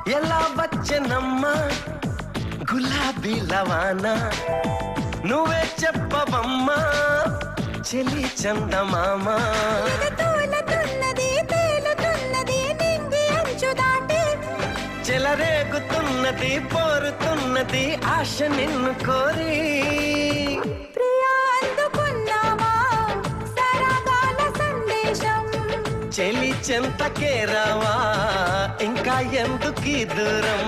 ఎలా వచ్చనమ్మా గులాబీ లవానా నువ్వే చెప్పవమ్మా చెలి చందమామ చెలరేగుతున్నది పోరుతున్నది ఆశ నిన్ను కోరి చెలి చెంతకే రావా ఇంకా ఎందుకీ దూరం